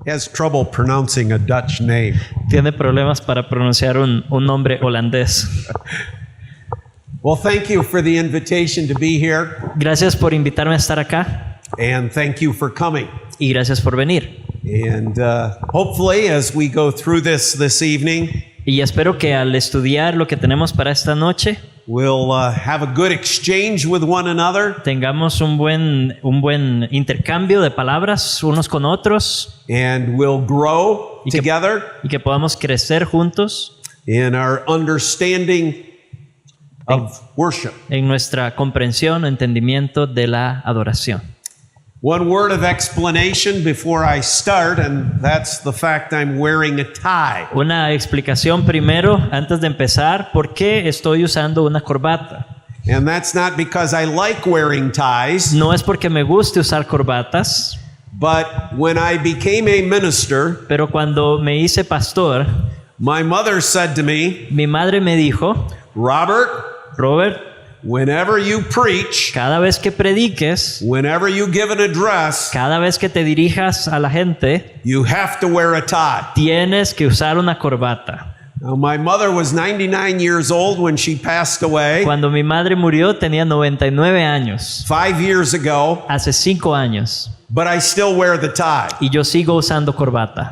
He has trouble pronouncing a Dutch name. Tiene problemas para pronunciar un nombre holandés. Well, thank you for the invitation to be here, Gracias por invitarme a estar acá and thank you for coming. y gracias por venir. And hopefully, as we go through this evening, Y espero que al estudiar lo que tenemos para esta noche we'll have a good exchange with one another, tengamos un buen intercambio de palabras unos con otros and we'll grow Y que- together y que podamos crecer juntos in our understanding of worship. en nuestra comprensión o entendimiento de la adoración. One word of explanation before I start, and that's the fact I'm wearing a tie. Una explicación primero, antes de empezar, ¿por qué estoy usando una corbata? And that's not because I like wearing ties, No es porque me guste usar corbatas, but when I became a minister, pero cuando me hice pastor, my mother said to me, mi madre me dijo, Robert, Robert, whenever you preach, cada vez que prediques, whenever you give an address, cada vez que te dirijas a la gente, you have to wear a tie. tienes que usar una corbata. Now, my mother was 99 years old when she passed away Cuando mi madre murió tenía 99 años, 5 years ago, hace 5 años, but I still wear the tie y yo sigo usando corbata,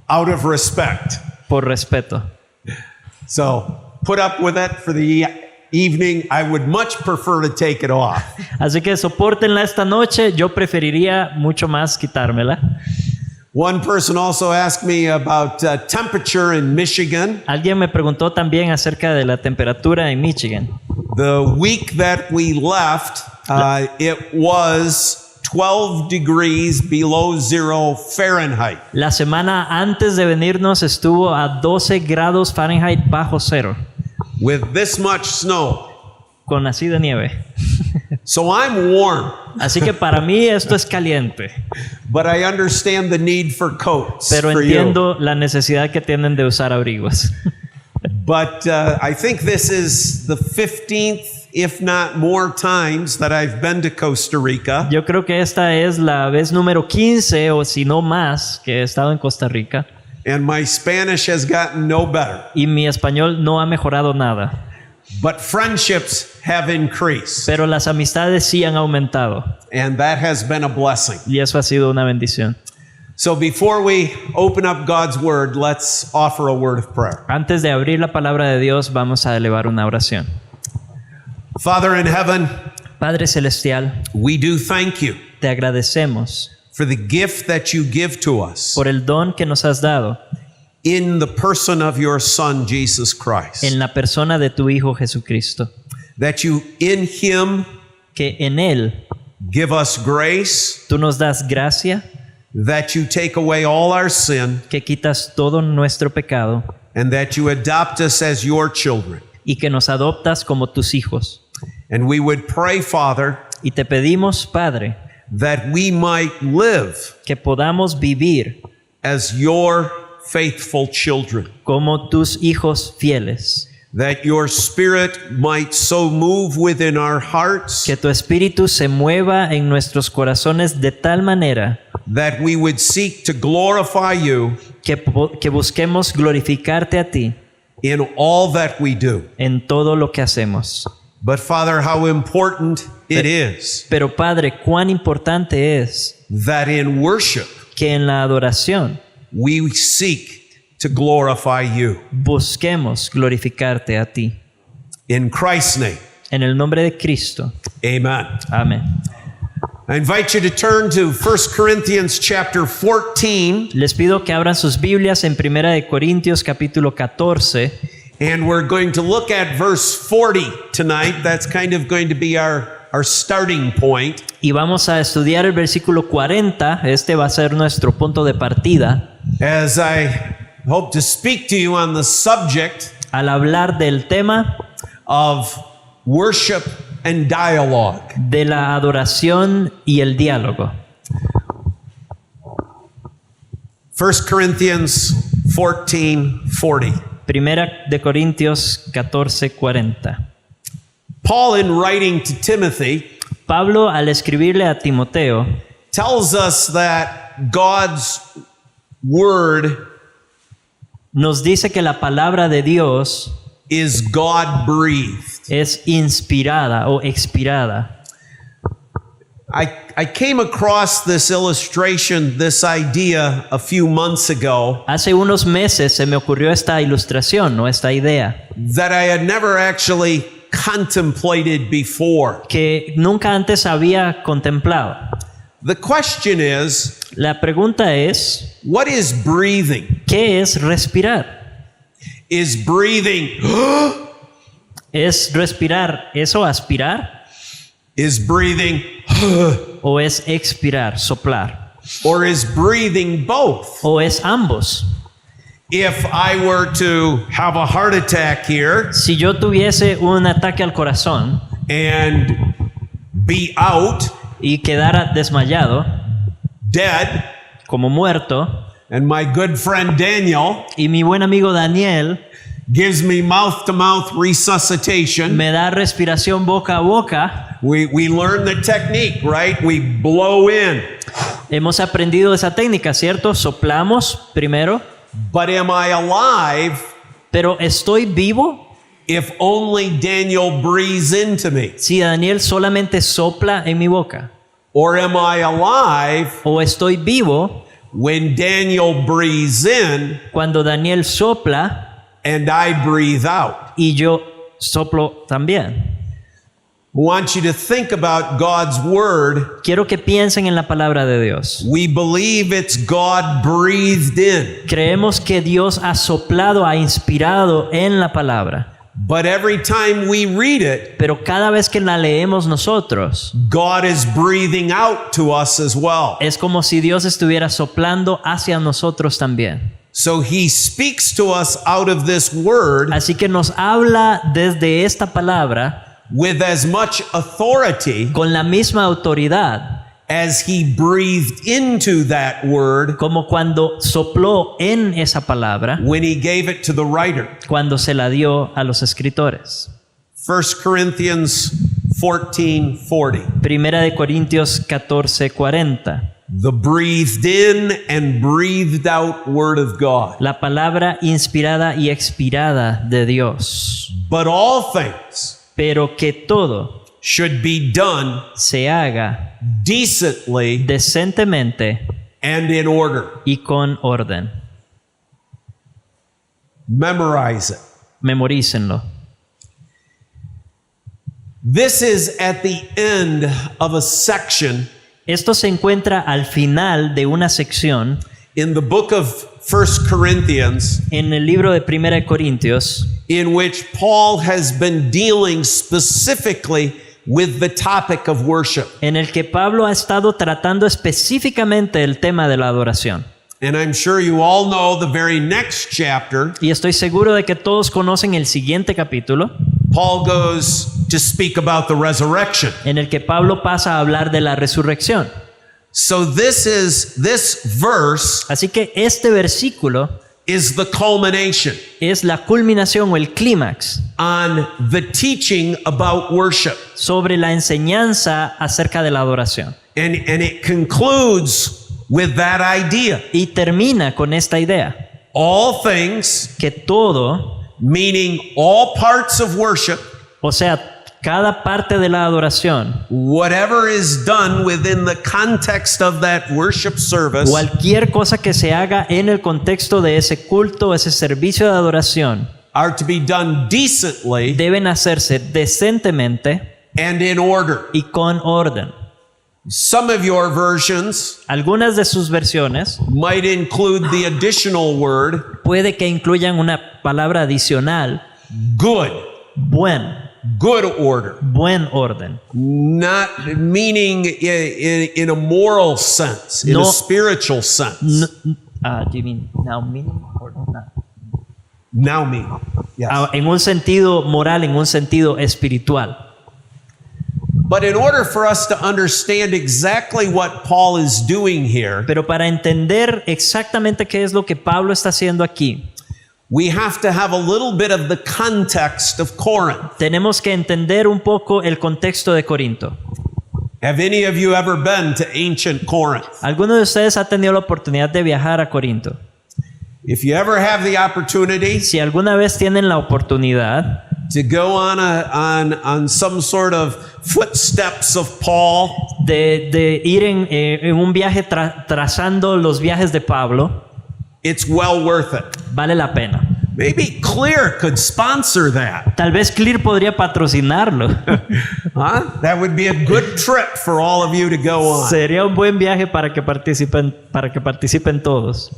out of respect. por respeto. So put up with it for the evening. I would much prefer to take it off. Así que sopórtenla esta noche, yo preferiría mucho más quitármela. One person also asked me about temperature in Michigan. Alguien me preguntó también acerca de la temperatura en Michigan. The week that we left, it was 12 degrees below zero Fahrenheit. La semana antes de venirnos estuvo a 12 grados Fahrenheit bajo cero, With this much snow. con así de nieve. So I'm warm, Así que para mí esto es caliente, but I understand the need for coats pero for you. entiendo la necesidad que tienen de usar abrigos. But I think this is the 15th, if not more times that I've been to Costa Rica. Yo creo que esta es la vez número 15 o si no más que he estado en Costa Rica And my Spanish has gotten no better. y mi español no ha mejorado nada, But friendships have increased. pero las amistades sí han aumentado And that has been a blessing. y eso ha sido una bendición. So before we open up God's word, let's offer a word of prayer. Antes de abrir la palabra de Dios, vamos a elevar una oración. Father in heaven, Padre Celestial, we do thank you te agradecemos for the gift that you give to us por el don que nos has dado in the person of your Son, Jesus Christ. en la persona de tu Hijo Jesucristo, That you in him que en Él give us grace, tú nos das gracia, that you take away all our sin, que quitas todo nuestro pecado and that you adopt us as your children. y que nos adoptas como tus hijos. And we would pray, Father, Y te pedimos, Padre, that we might live que podamos vivir as your faithful children, como tus hijos fieles, that your Spirit might so move within our hearts que tu espíritu se mueva en nuestros corazones de tal manera that we would seek to glorify you que busquemos glorificarte a ti in all that we do. en todo lo que hacemos. But Father, how important it is Pero Padre, cuán importante es that in worship que en la adoración we seek to glorify you. busquemos glorificarte a ti. In Christ's name, En el nombre de Cristo. amen. Amén. I invite you to turn to 1 Corinthians chapter 14, Les pido que abran sus Biblias en 1 de Corintios capítulo 14 and we're going to look at verse 40 tonight. That's kind of going to be our starting point. y vamos a estudiar el versículo 40. Este va a ser nuestro punto de partida As I hope to speak to you on the subject al hablar del tema of worship and dialogue. de la adoración y el diálogo. 1 Corinthians 14:40. Primera de Corintios 14:40. Paul, in writing to Timothy, Pablo, al escribirle a Timoteo, tells us that God's word nos dice que la palabra de Dios is God-breathed. es inspirada o expirada. I came across this illustration, this idea, a few months ago Hace unos meses se me ocurrió esta ilustración, o esta idea, that I had never actually contemplated before. que nunca antes había contemplado. The question is, La pregunta es, what is breathing? ¿qué es respirar? Is breathing, ¿Es respirar eso aspirar? is breathing, ¿O es expirar, soplar? or is breathing both? ¿O es ambos? If I were to have a heart attack here Si yo tuviese un ataque al corazón and be out, y quedara desmayado, dead, como muerto, and my good friend Daniel y mi buen amigo Daniel gives me mouth-to-mouth resuscitation, me da respiración boca a boca, we learn the technique, right? We blow in. hemos aprendido esa técnica, ¿cierto? Soplamos primero, But am I alive pero ¿estoy vivo if only Daniel breathes into me? si Daniel solamente sopla en mi boca? Or am I alive ¿O estoy vivo when Daniel breathes in cuando Daniel sopla and I breathe out? y yo soplo también? I want you to think about God's word. Quiero que piensen en la palabra de Dios. We believe it's God breathed in. Creemos que Dios ha soplado, ha inspirado en la palabra. But every time we read it, Pero cada vez que la leemos nosotros, God is breathing out to us as well. es como si Dios estuviera soplando hacia nosotros también. So he speaks to us out of this word Así que nos habla desde esta palabra with as much authority con la misma autoridad as he breathed into that word como cuando sopló en esa palabra when he gave it to the writer. cuando se la dio a los escritores. 1 Corinthians 14:40. Primera de Corintios 14:40. The breathed in and breathed out word of God. La palabra inspirada y expirada de Dios. But all things Pero que todo should be done se haga decently decentemente and in order. y con orden. Memorize it. Memorícenlo. This is at the end of a section Esto se encuentra al final de una sección in the book of 1 Corinthians en el libro de Primera de Corintios in which Paul has been dealing specifically with the topic of worship. en el que Pablo ha estado tratando específicamente el tema de la adoración. And I'm sure you all know the very next chapter, Y estoy seguro de que todos conocen el siguiente capítulo, Paul goes to speak about the resurrection. en el que Pablo pasa a hablar de la resurrección. So this verse Así que este versículo is the culmination es la culminación o el clímax on the teaching about worship. sobre la enseñanza acerca de la adoración. And it concludes with that idea. Y termina con esta idea, All things, que todo, meaning all parts of worship, o sea, cada parte de la adoración, whatever is done within the context of that worship service, cualquier cosa que se haga en el contexto de ese culto, ese servicio de adoración, are to be done decently deben hacerse decentemente and in order. y con orden. Some of your versions Algunas de sus versiones might include the additional word puede que incluyan una palabra adicional, good, good order, buen orden. not meaning in a moral sense, in No. a spiritual sense. Do you mean now meaning or not? Now meaning, yes. En un sentido moral, en un sentido espiritual. But in order for us to understand exactly what Paul is doing here, Pero para entender exactamente qué es lo que Pablo está haciendo aquí, we have to have a little bit of the context of Corinth. tenemos que entender un poco el contexto de Corinto. Have any of you ever been to ancient Corinth? ¿Alguno de ustedes ha tenido la oportunidad de viajar a Corinto? If you ever have the opportunity Si alguna vez tienen la oportunidad to go on some sort of footsteps of Paul, de ir en un viaje trazando los viajes de Pablo, it's well worth it. vale la pena. Maybe Clear could sponsor that. Tal vez Clear podría patrocinarlo. Huh? That would be a good trip for all of you to go on. Sería un buen viaje para que participen todos.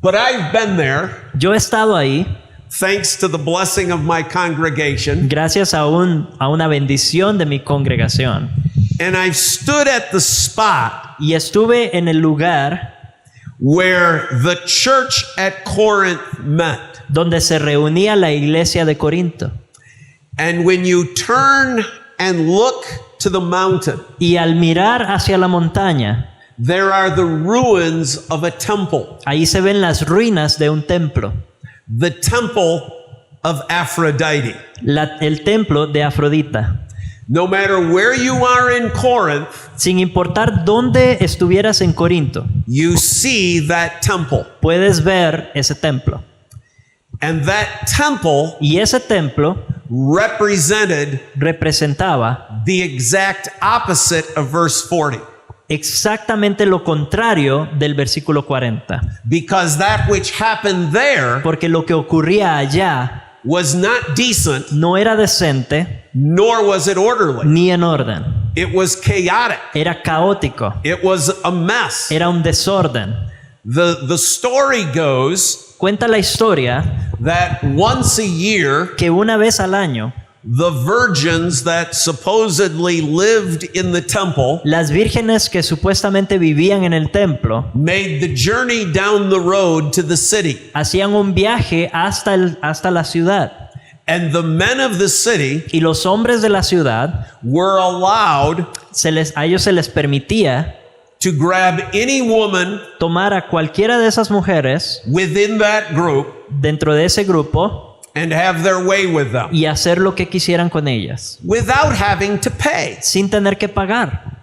But I've been there Yo he estado ahí thanks to the blessing of my congregation, gracias a una bendición de mi congregación. and I've stood at the spot Y estuve en el lugar where the church at Corinth met. donde se reunía la iglesia de Corinto. And when you turn and look to the mountain, Y al mirar hacia la montaña, there are the ruins of a temple, ahí se ven las ruinas de un templo, the temple of Aphrodite. el templo de Afrodita. No matter where you are in Corinth, Sin importar dónde estuvieras en Corinto, you see that temple. puedes ver ese templo. And that temple Y ese templo represented representaba the exact opposite of verse 40. exactamente lo contrario del versículo 40. Because that which happened there Porque lo que ocurría allá was not decent, no era decente nor was it orderly. ni en orden. It was chaotic. Era caótico. It was a mess. Era un desorden. The story goes Cuenta la historia that once a year, que una vez al año, the virgins that supposedly lived in the temple las vírgenes que supuestamente vivían en el templo made the journey down the road to the city. hacían un viaje hasta la ciudad. And the men of the city Y los hombres de la ciudad, were allowed a ellos se les permitía to grab any woman tomar a cualquiera de esas mujeres within that group dentro de ese grupo and have their way with them y hacer lo que quisieran con ellas, without having to pay. sin tener que pagar.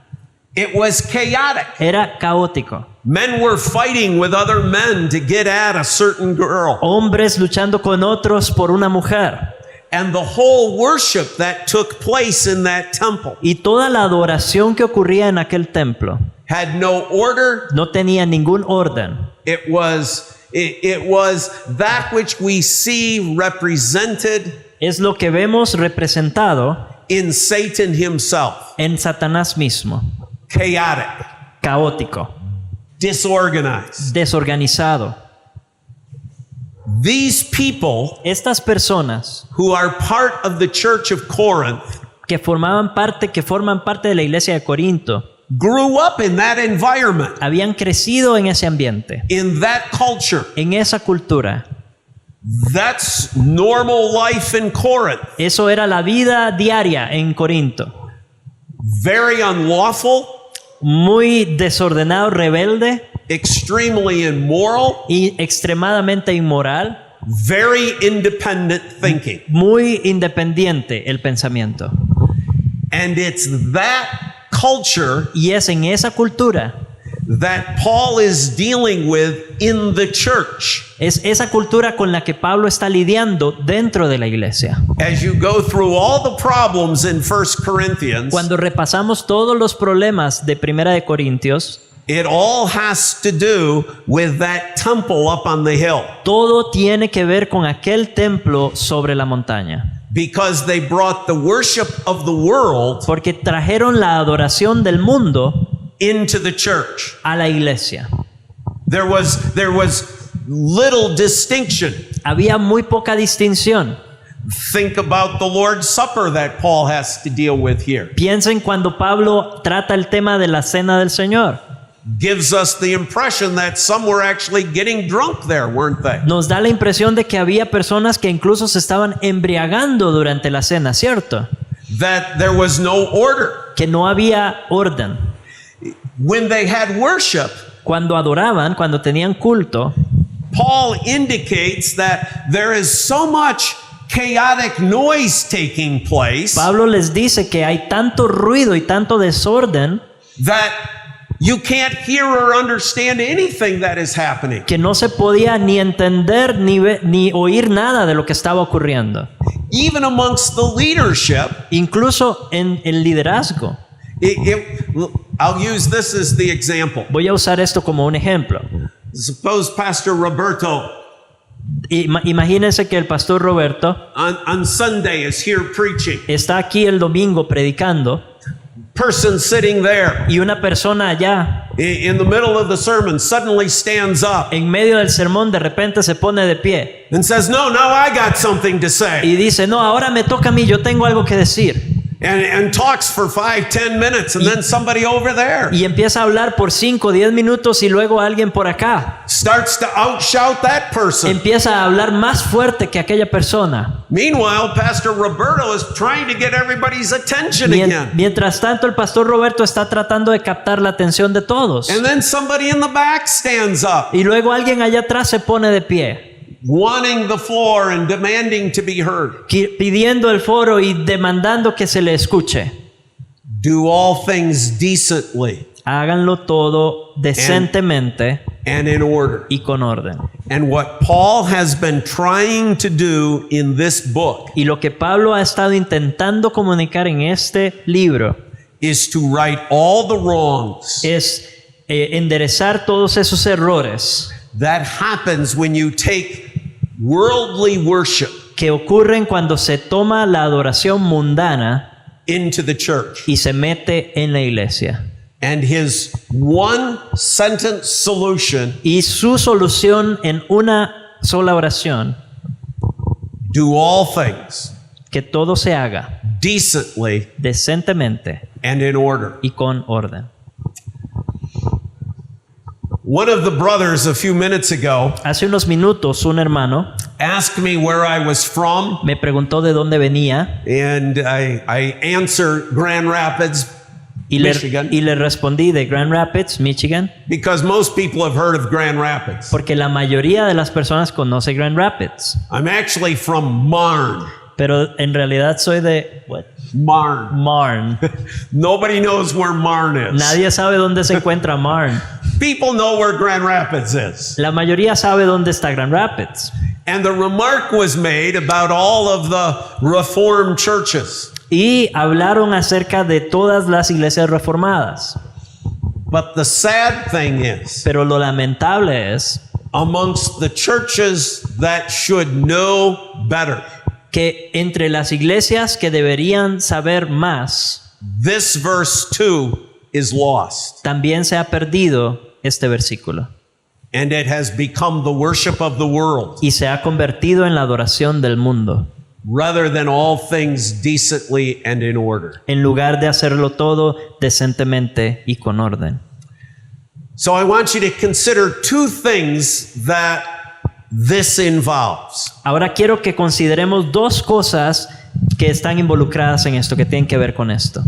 It was chaotic. Era caótico. Men were fighting with other men to get at a certain girl. Hombres luchando con otros por una mujer. And the whole worship that took place in that temple Y toda la adoración que ocurría en aquel templo had no order. no tenía ningún orden. It was that which we see represented Es lo que vemos representado in Satan himself. en Satanás mismo. Chaotic, Caótico, disorganized. desorganizado. These people Estas personas who are part of the church of Corinth que forman parte de la iglesia de Corinto grew up in that environment, habían crecido en ese ambiente, in that culture. en esa cultura. That's normal life in Corinth. Eso era la vida diaria en Corinto. Very unlawful, Muy desordenado, rebelde extremely immoral, y extremadamente inmoral. very independent thinking. Muy independiente el pensamiento. And it's that culture Y es en esa cultura, that Paul is dealing with in the church. es esa cultura con la que Pablo está lidiando dentro de la iglesia. As you go through all the problems in 1 Corinthians, Cuando repasamos todos los problemas de Primera de Corintios, it all has to do with that temple up on the hill. todo tiene que ver con aquel templo sobre la montaña. Because they brought the worship of the world Porque trajeron la adoración del mundo into the church. a la iglesia. There was little distinction. Había muy poca distinción. Think about the Lord's Supper that Paul has to deal with here. Piensen cuando Pablo trata el tema de la cena del Señor. Gives us the impression that some were actually getting drunk there, weren't they? Nos da la impresión de que había personas que incluso se estaban embriagando durante la cena, ¿cierto? that there was no order. que no había orden. When they had worship, Cuando adoraban, cuando tenían culto, Paul indicates that there is so much chaotic noise taking place Pablo les dice que hay tanto ruido y tanto desorden that you can't hear or understand anything that is happening. que no se podía ni entender ni oír nada de lo que estaba ocurriendo. Even amongst the leadership, Incluso en el liderazgo. I'll use this as the example. Voy a usar esto como un ejemplo. Suppose Pastor Roberto Imagínense que el pastor Roberto on Sunday is here preaching. está aquí el domingo predicando Person sitting there y una persona allá in the middle of the sermon suddenly stands up en medio del sermón de repente se pone de pie and says, "No, now I got something to say." y dice, no, ahora me toca a mí, yo tengo algo que decir. And talks for 5-10 minutes, and then somebody over there Y empieza a hablar por 5 o 10 minutos y luego alguien por acá starts to outshout that person. empieza a hablar más fuerte que aquella persona. Meanwhile, Pastor Roberto is trying to get everybody's attention again. Mientras tanto, el pastor Roberto está tratando de captar la atención de todos. And then somebody in the back stands up, Y luego alguien allá atrás se pone de pie, wanting the floor and demanding to be heard. pidiendo el foro y demandando que se le escuche. Do all things decently Háganlo todo decentemente and in order. y con orden. And what Paul has been trying to do in this book Y lo que Pablo ha estado intentando comunicar en este libro is to right all the wrongs es enderezar todos esos errores that happens when you take worldly worship que ocurren cuando se toma la adoración mundana into the church. y se mete en la iglesia. And his one sentence solution, Y su solución en una sola oración, do all things que todo se haga decently decentemente and in order. y con orden. One of the brothers a few minutes ago Hace unos minutos un hermano asked me where I was from, me preguntó de dónde venía and I answered Grand Rapids, y Michigan, le respondí de Grand Rapids, Michigan, because most people have heard of Grand Rapids. porque la mayoría de las personas conoce Grand Rapids, I'm actually from Marne. pero en realidad soy de what? Marne. Marne. Nobody knows where Marne is. Nadie sabe dónde se encuentra Marne. People know where Grand Rapids is. La mayoría sabe dónde está Grand Rapids. And the remark was made about all of the Reformed churches. Y hablaron acerca de todas las iglesias reformadas. But the sad thing is, Pero lo lamentable es amongst the churches that should know better, que entre las iglesias que deberían saber más, this verse 2 is lost. también se ha perdido este versículo. And it has become the worship of the world Y se ha convertido en la adoración del mundo, rather than all things decently and in order. en lugar de hacerlo todo decentemente y con orden. So I want you to consider two things that this involves. Ahora quiero que consideremos dos cosas que están involucradas en esto, que tienen que ver con esto.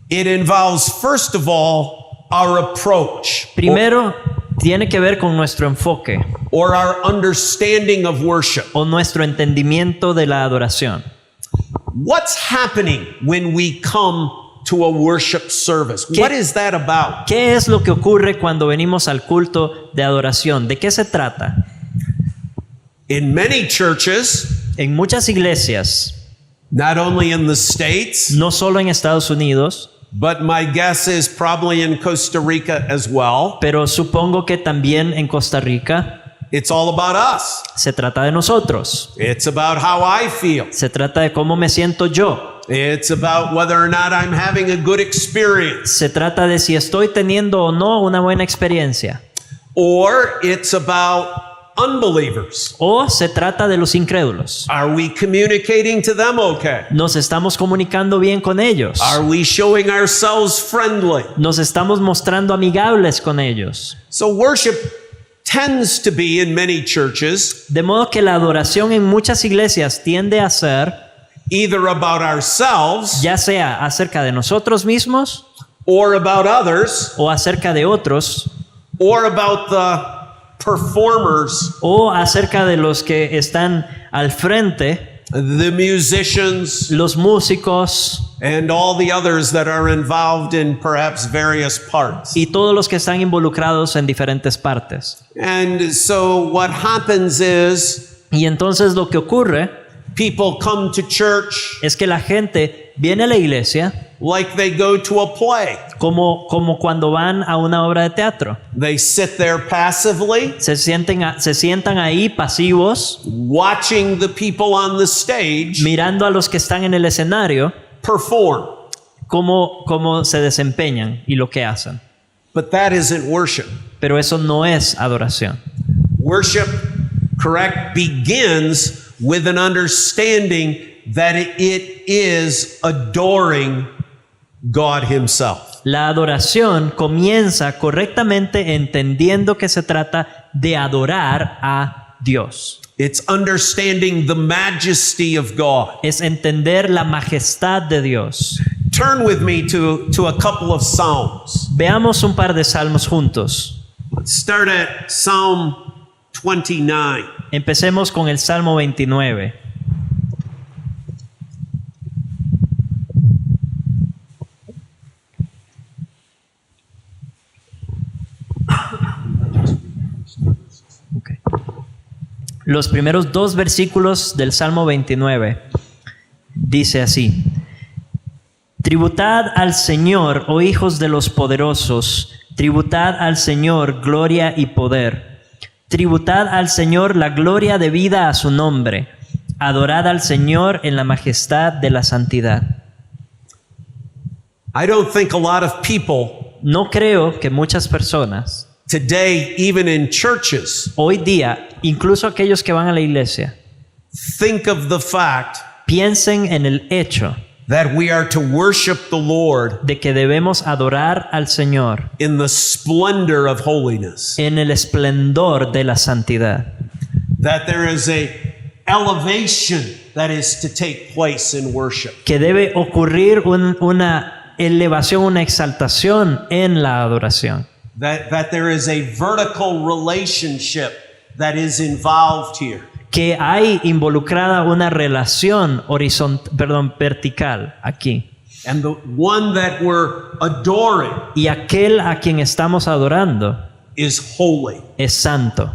It involves, first of all, our approach Primero, tiene que ver con nuestro enfoque or our understanding of worship. o nuestro entendimiento de la adoración. What's happening when we come to a worship service? What is that about? ¿Qué es lo que ocurre cuando venimos al culto de adoración? ¿De qué se trata? In many churches, En muchas iglesias, not only in the States, no solo en Estados Unidos, but my guess is probably in Costa Rica as well, pero supongo que también en Costa Rica, it's all about us. se trata de nosotros. It's about how I feel. Se trata de cómo me siento yo. It's about whether or not I'm having a good experience. Se trata de si estoy teniendo o no una buena experiencia. Or it's about unbelievers. O se trata de los incrédulos. Are we communicating to them okay? Nos estamos comunicando bien con ellos. Are we showing ourselves friendly? Nos estamos mostrando amigables con ellos. So worship tends to be in many churches De modo que la adoración en muchas iglesias tiende a ser either about ourselves ya sea acerca de nosotros mismos or about others o acerca de otros or about the performers, o acerca de los que están al frente, the musicians, los músicos and all the others that are involved in perhaps various parts. y todos los que están involucrados en diferentes partes. And so what happens is Y entonces lo que ocurre people come to church es que la gente viene a la iglesia like they go to a play. como cuando van a una obra de teatro. They sit there passively, Se sientan ahí pasivos, watching the people on the stage mirando a los que están en el escenario, perform. cómo se desempeñan y lo que hacen. But that isn't worship. Pero eso no es adoración. Worship, correct, begins with an understanding that it is adoring God Himself. La adoración comienza correctamente entendiendo que se trata de adorar a Dios. It's understanding the majesty of God. Es entender la majestad de Dios. Turn with me to a couple of Psalms. Veamos un par de salmos juntos. Let's start at Psalm 29. Empecemos con el Salmo 29. Okay. Los primeros 2 versículos del Salmo 29 dice así: Tributad al Señor, oh hijos de los poderosos, tributad al Señor gloria y poder. Tributad al Señor la gloria debida a su nombre. Adorad al Señor en la majestad de la santidad. I don't think a lot of people No creo que muchas personas today, even in churches, hoy día, incluso aquellos que van a la iglesia, think of the fact piensen en el hecho that we are to worship the Lord de que debemos adorar al Señor in the splendor of holiness. en el esplendor de la santidad. That there is a elevation that is to take place in worship. Que debe ocurrir una elevación, una exaltación en la adoración. That there is a vertical relationship that is involved here. Que hay involucrada una relación vertical aquí. And the one that we're adoring Y aquel a quien estamos adorando is holy. es santo.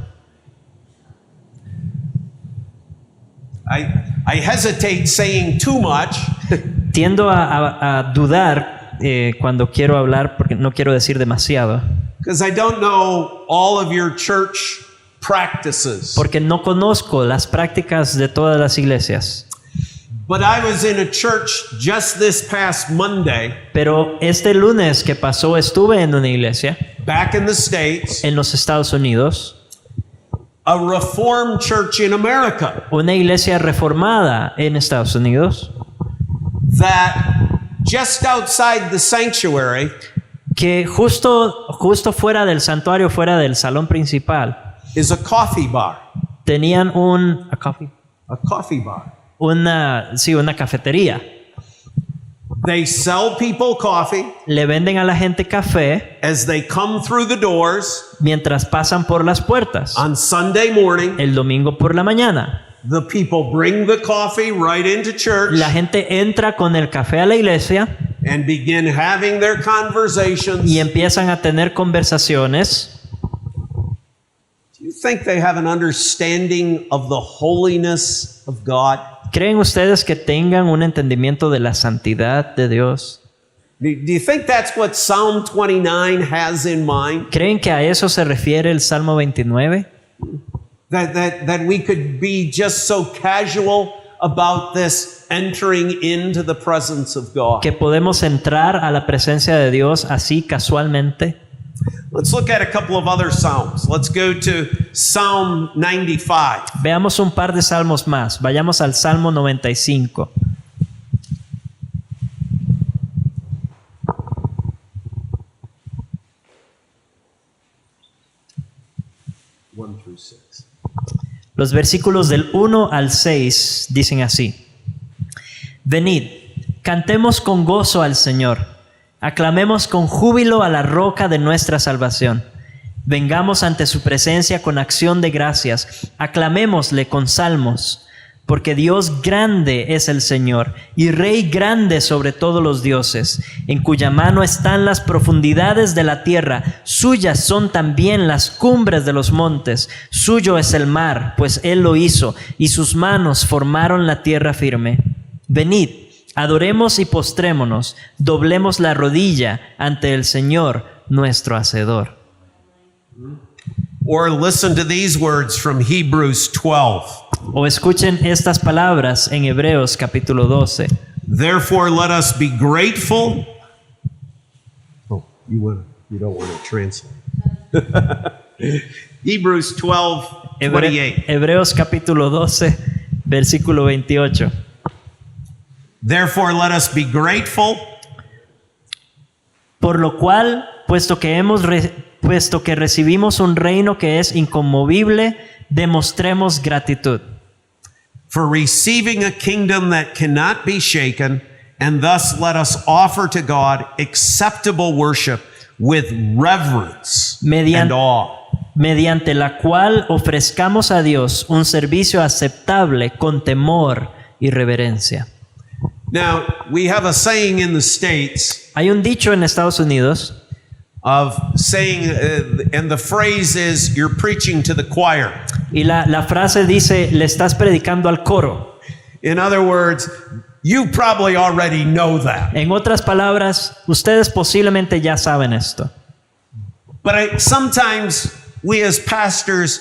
I hesitate saying too much Tiendo a dudar cuando quiero hablar porque no quiero decir demasiado. because I don't know all of your church practices. Porque no conozco las prácticas de todas las iglesias. But I was in a church just this past Monday Pero este lunes que pasó estuve en una iglesia back in the States, en los Estados Unidos. a Reformed church in America Una iglesia reformada en Estados Unidos. that just outside the sanctuary Que justo fuera del santuario, fuera del salón principal, is a coffee bar. tenían A coffee bar. una cafetería. They sell people coffee Le venden a la gente café as they come through the doors mientras pasan por las puertas. on Sunday morning. El domingo por la mañana, The people bring the coffee right into church la gente entra con el café a la iglesia and begin having their conversations. y empiezan a tener conversaciones. Do you think they have an understanding of the holiness of God? ¿Creen ustedes que tengan un entendimiento de la santidad de Dios? Do you think that's what Psalm 29 has in mind? ¿Creen que a eso se refiere el Salmo 29? That we could be just so casual about this entering into the presence of God? ¿Que podemos entrar a la presencia de Dios así casualmente? Let's look at a couple of other Psalms. Let's go to Psalm 95. Veamos un par de salmos más. Vayamos al Salmo 95. Los versículos del 1 al 6 dicen así: Venid, cantemos con gozo al Señor, aclamemos con júbilo a la roca de nuestra salvación. Vengamos ante su presencia con acción de gracias, aclamémosle con salmos, porque Dios grande es el Señor y Rey grande sobre todos los dioses, en cuya mano están las profundidades de la tierra, suyas son también las cumbres de los montes, suyo es el mar, pues Él lo hizo, y sus manos formaron la tierra firme. Venid, adoremos y postrémonos, doblemos la rodilla ante el Señor, nuestro Hacedor. Or listen to these words from Hebrews 12. O escuchen estas palabras en Hebreos capítulo 12. Therefore, let us be grateful. Oh, you don't want to translate. Hebrews 12:28. Hebreos capítulo 12, versículo 28. Therefore, let us be grateful. Por lo cual, puesto que recibimos un reino que es inconmovible, demostremos gratitud. For receiving a kingdom that cannot be shaken, and thus let us offer to God acceptable worship with reverence and awe. Mediante la cual ofrezcamos a Dios un servicio aceptable con temor y reverencia. Now, we have a saying in the States Hay un dicho en Estados Unidos of saying, and the phrase is, you're preaching to the choir. y la frase dice, le estás predicando al coro. In other words, you probably already know that. En otras palabras, ustedes posiblemente ya saben esto. But sometimes we as pastors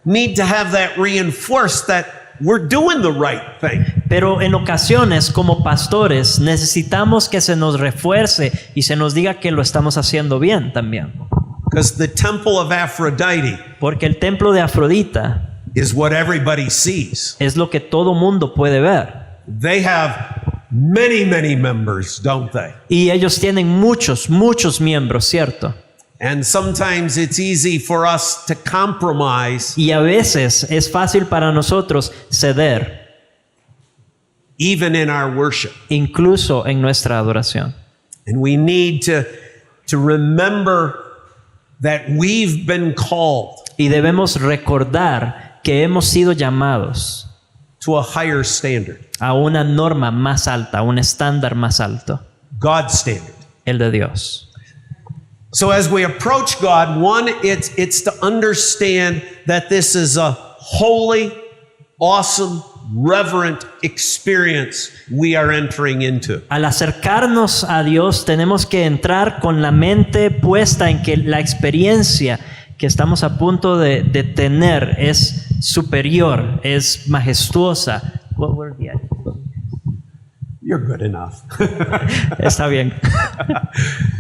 need to have that reinforced, that we're doing the right thing. Pero en ocasiones, como pastores, necesitamos que se nos refuerce y se nos diga que lo estamos haciendo bien también. Because the temple of Aphrodite Porque el templo de Afrodita is what everybody sees. es lo que todo mundo puede ver. They have many, many members, don't they? Y ellos tienen muchos miembros, ¿cierto? And sometimes it's easy for us to compromise Y a veces es fácil para nosotros ceder, even in our worship. incluso en nuestra adoración. And we need to remember that we've been called Y debemos recordar que hemos sido llamados to a higher standard, a una norma más alta, a un estándar más alto, God's standard. el de Dios. So as we approach God, one, it's to understand that this is a holy, awesome, reverent experience we are entering into. Al acercarnos a Dios tenemos que entrar con la mente puesta en que la experiencia que estamos a punto de tener es superior, es majestuosa. What were the adjectives? You're good enough. Está bien.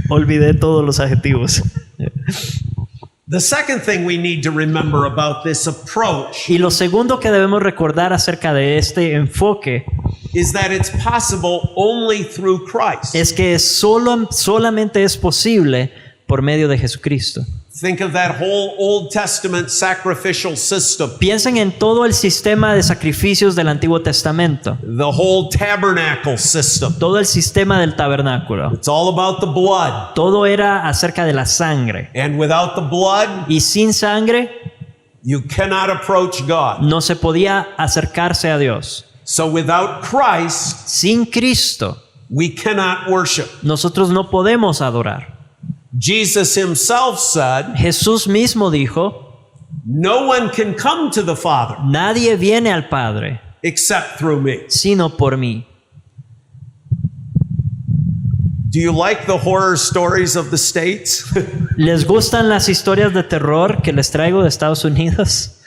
Olvidé todos los adjetivos. The second thing we need to remember about this approach Y lo segundo que debemos recordar acerca de este enfoque is that it's possible only through Christ. es que solamente es posible por medio de Jesucristo. Think of that whole Old Testament sacrificial system, Piensen en todo el sistema de sacrificios del Antiguo Testamento, the whole tabernacle system. todo el sistema del tabernáculo. It's all about the blood. Todo era acerca de la sangre. And without the blood, Y sin sangre you cannot approach God. no se podía acercarse a Dios. So without Christ, Sin Cristo we cannot worship. nosotros no podemos adorar. Jesus himself said, Jesús mismo dijo, no one can come to the Father nadie viene al Padre except through me. sino por mí. Do you like the horror stories of the States? ¿Les gustan las historias de terror que les traigo de Estados Unidos?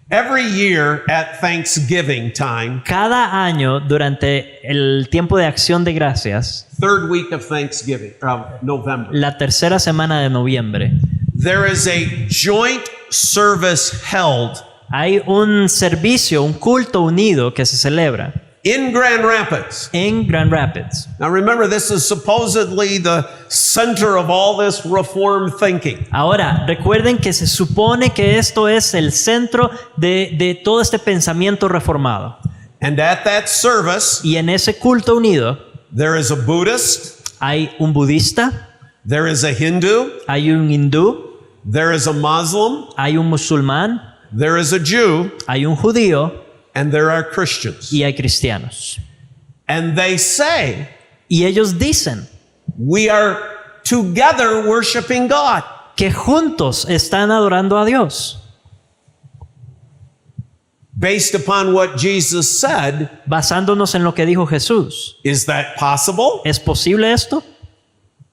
Every year at Thanksgiving time, Cada año durante el tiempo de Acción de Gracias, third week of Thanksgiving, November, la tercera semana de noviembre, there is a joint service held hay un servicio, un culto unido que se celebra in Grand Rapids. en Grand Rapids. Now remember, this is supposedly the center of all this reform thinking. Ahora, recuerden que se supone que esto es el centro de todo este pensamiento reformado. And at that service, Y en ese culto unido there is a Buddhist, hay un budista, there is a Hindu, hay un hindú, there is a Muslim, hay un musulmán, there is a Jew, hay un judío and there are Christians. y hay cristianos. And they say, Y ellos dicen we are together worshiping God. que juntos están adorando a Dios. Based upon what Jesus said, Basándonos en lo que dijo Jesús. is that possible? ¿Es posible esto?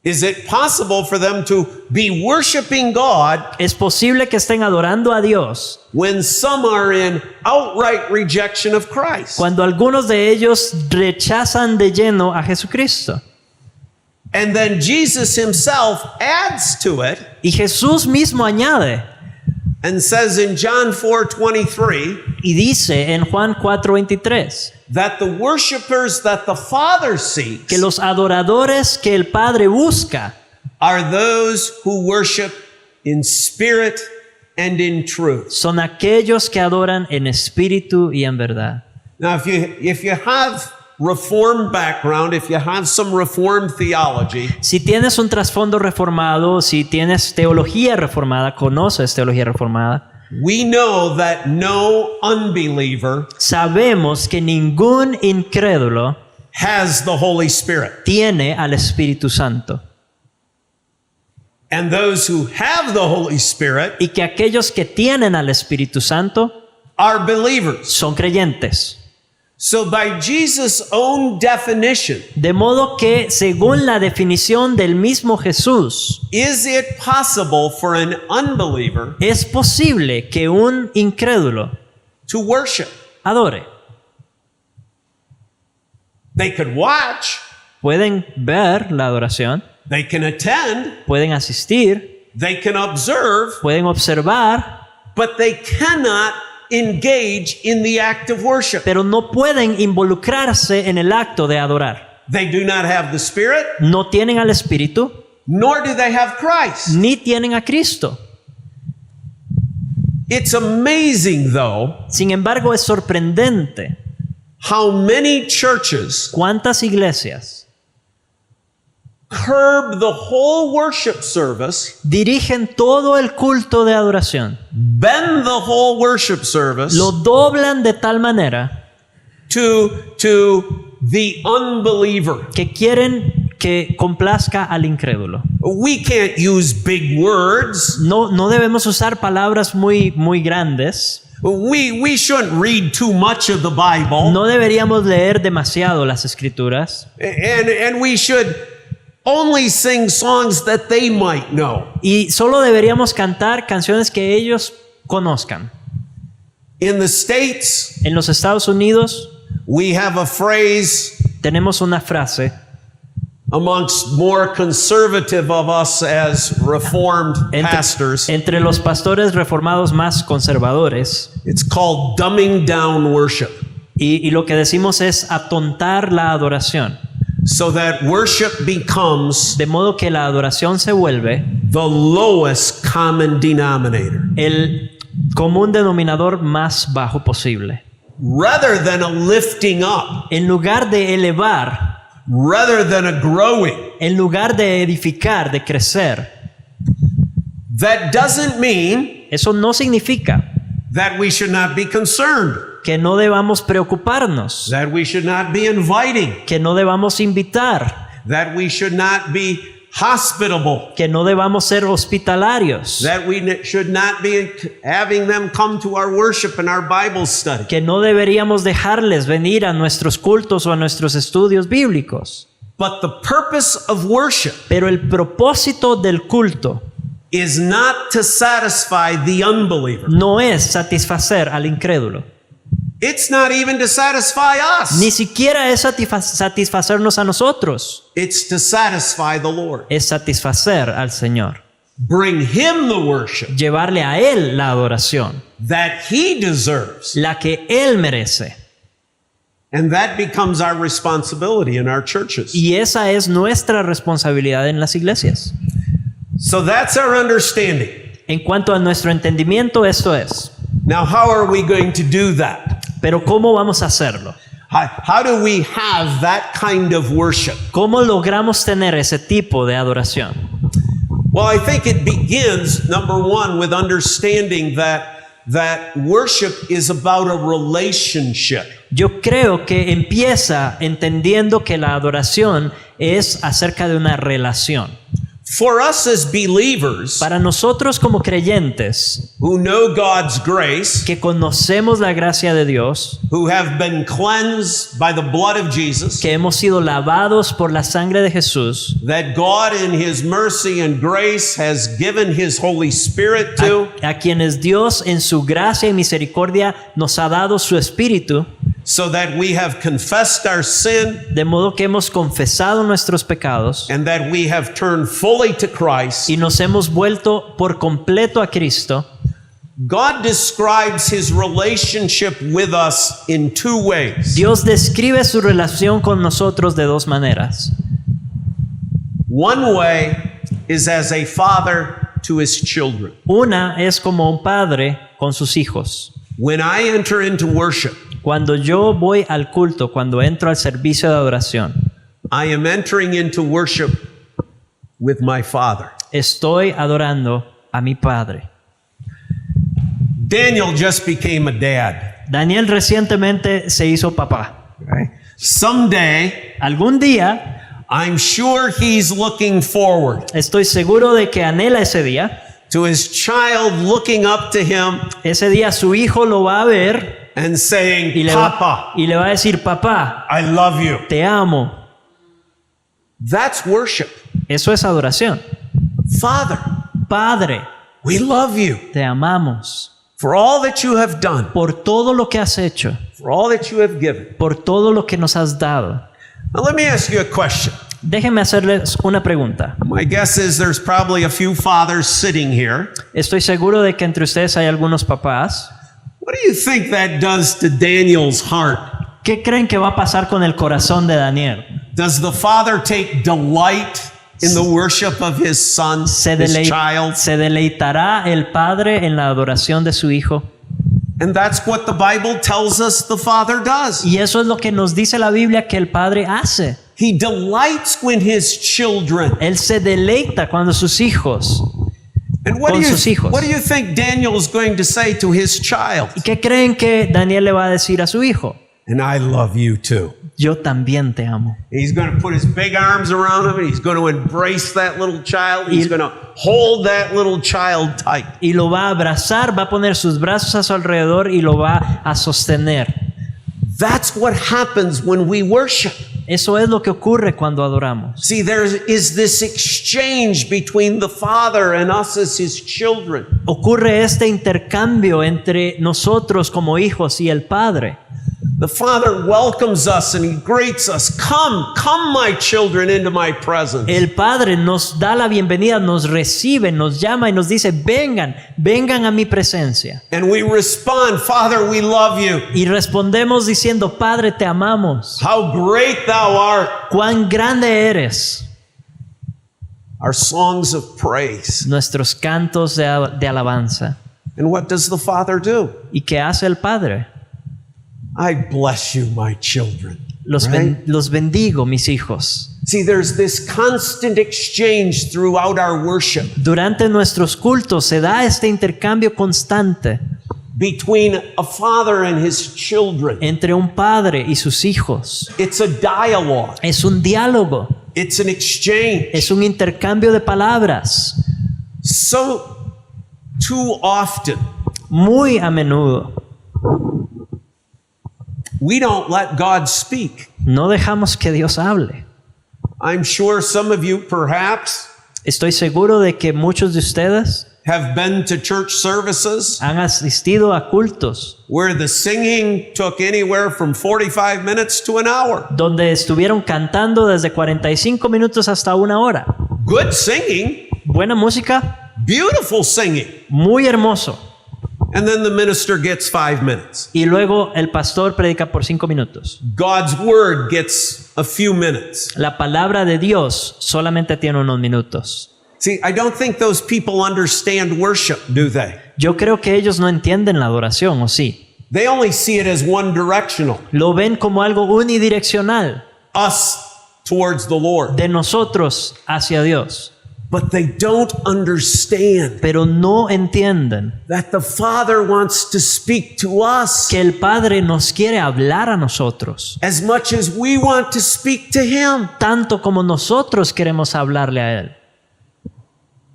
Is it possible for them to be worshiping God ¿Es posible que estén adorando a Dios when some are in outright rejection of Christ? cuando algunos de ellos rechazan de lleno a Jesucristo? And then Jesus himself adds to it Y Jesús mismo añade and says in John 4:23 y dice en Juan 4:23 that the worshipers that the Father seeks que los adoradores que el Padre busca are those who worship in spirit and in truth. son aquellos que adoran en espíritu y en verdad. Now, if you have Reformed background, if you have some Reformed theology, Si tienes un trasfondo reformado, si tienes teología reformada, conoces teología reformada, we know that no unbeliever sabemos que ningún incrédulo has the Holy Spirit. tiene al Espíritu Santo And those who have the Holy Spirit y que aquellos que tienen al Espíritu Santo are believers. son creyentes. So by Jesus' own definition, De modo que, según la definición del mismo Jesús, is it possible for an unbeliever es posible que un incrédulo to worship? adore. They could watch, Pueden ver la adoración, they can attend, pueden asistir, they can observe, pueden observar, but they cannot engage in the act of worship. pero no pueden involucrarse en el acto de adorar. They do not have the Spirit, No tienen al Espíritu, nor do they have Christ. ni tienen a Cristo. It's amazing, though, Sin embargo, es sorprendente how many churches cuántas iglesias curb the whole worship service, dirigen todo el culto de adoración, bend the whole worship service lo doblan de tal manera to the unbeliever. que quieren que complazca al incrédulo. We can't use big words. No debemos usar palabras muy grandes. We shouldn't read too much of the Bible. No deberíamos leer demasiado las escrituras. And we should only sing songs that they might know. Y solo deberíamos cantar canciones que ellos conozcan. In the States, En los Estados Unidos we have a phrase tenemos una frase amongst more conservative of us as Reformed pastors. entre los pastores reformados más conservadores. It's called dumbing down worship, Y lo que decimos es atontar la adoración. so that worship becomes De modo que la adoración se vuelve the lowest common denominator. el común denominador más bajo posible. Rather than a lifting up, En lugar de elevar, rather than a growing. en lugar de edificar, de crecer, That doesn't mean eso no significa that we should not be concerned, que no debamos preocuparnos, that we should not be inviting, que no debamos invitar, that we should not be hospitable, que no debamos ser hospitalarios, that we should not be having them come to our worship and our Bible study. que no deberíamos dejarles venir a nuestros cultos o a nuestros estudios bíblicos. But the purpose of worship Pero el propósito del culto is not to satisfy the unbeliever. no es satisfacer al incrédulo, It's not even to satisfy ni us. siquiera es satisfacernos a nosotros, It's to satisfy the Lord. es satisfacer al Señor, Bring Him the worship llevarle a Él la adoración, that He deserves. la que Él merece. And that becomes our responsibility in our churches. Y esa es nuestra responsabilidad en las iglesias. So that's our understanding. En cuanto a nuestro entendimiento, esto es. Now, how are we going to do that? Pero ¿cómo vamos a hacerlo? How do we have that kind of worship? ¿Cómo logramos tener ese tipo de adoración? Well, I think it begins, number one, with understanding that worship is about a relationship. Yo creo que empieza entendiendo que la adoración es acerca de una relación. For us as believers Para nosotros como creyentes who know God's grace, que conocemos la gracia de Dios, who have been cleansed by the blood of Jesus, que hemos sido lavados por la sangre de Jesús, that God in His mercy and grace has given His Holy Spirit to, a quienes Dios en su gracia y misericordia nos ha dado su Espíritu, so that we have confessed our sin de modo que hemos confesado nuestros pecados and that we have turned fully to Christ. y nos hemos vuelto por completo a Cristo. God describes His relationship with us in two ways. Dios describe su relación con nosotros de dos maneras. One way is as a father to his children. Una es como un padre con sus hijos. When I enter into worship, Cuando yo voy al culto, cuando entro al servicio de adoración, I am entering into worship with my Father. estoy adorando a mi Padre. Daniel just became a dad. Daniel recientemente se hizo papá. Right? Someday, Algún día, I'm sure he's looking forward estoy seguro de que anhela ese día. to his child looking up to him Ese día su hijo lo va a ver and saying, y Papa, y le va a decir, papá, I love you. te amo. That's worship. Eso es adoración. Father, Padre, we love you te amamos for all that you have done, por todo lo que has hecho, for all that you have given. por todo lo que nos has dado. Now, let me ask you a question. Déjenme hacerles una pregunta. My guess is there's probably a few fathers sitting here. Estoy seguro de que entre ustedes hay algunos papás. What do you think that does to Daniel's heart? ¿Qué creen que va a pasar con el corazón de Daniel? Does the father take delight in the worship of his son, ¿Se, his child? ¿Se deleitará el padre en la adoración de su hijo? And that's what the Bible tells us the father does. Y eso es lo que nos dice la Biblia que el padre hace. He delights when his children. Él se deleita cuando sus hijos. And what Con do sus hijos. you think Daniel is going to say to his child? ¿Y qué creen que Daniel le va a decir a su hijo? And I love you too. Yo también te amo. He's going to put his big arms around him and he's going to embrace that little child. He's Y- going to hold that little child tight. Y lo va a abrazar, va a poner sus brazos a su alrededor y lo va a sostener. That's what happens when we worship. Eso es lo que ocurre cuando adoramos. See, there is this exchange between the Father and us as His children. Ocurre este intercambio entre nosotros como hijos y el Padre. The Father welcomes us and He greets us. Come, my children, into my presence. El Padre nos da la bienvenida, nos recibe, nos llama y nos dice, vengan, vengan a mi presencia. And we respond, Father, we love you. Y respondemos diciendo, Padre, te amamos. How great thou art. Cuán grande eres. Our songs of praise. Nuestros cantos de alabanza. And what does the Father do? ¿Y qué hace el Padre? I bless you, my children. Los bendigo, mis hijos. See, there's this constant exchange throughout our worship Durante nuestros cultos se da este intercambio constante between a father and his children. entre un padre y sus hijos. It's a dialogue. Es un diálogo, It's an exchange. es un intercambio de palabras. So, too often, Muy a menudo we don't let God speak. no dejamos que Dios hable. I'm sure some of you perhaps Estoy seguro de que muchos de ustedes have been to church services han asistido a cultos where the singing took anywhere from 45 minutes to an hour. donde estuvieron cantando desde 45 minutos hasta una hora. Good singing, Buena música, beautiful singing. muy hermoso. And then the minister gets 5 minutes. Y luego el pastor predica por 5 minutos. God's word gets a few minutes. La palabra de Dios solamente tiene unos minutos. See, I don't think those people understand worship, do they? Yo creo que ellos no entienden la adoración, ¿o sí? They only see it as one directional, Lo ven como algo unidireccional, us towards the Lord. de nosotros hacia Dios. But they don't understand Pero no entienden that the Father wants to speak to us que el Padre nos quiere hablar a nosotros, as much as we want to speak to Him, tanto como nosotros queremos hablarle a Él,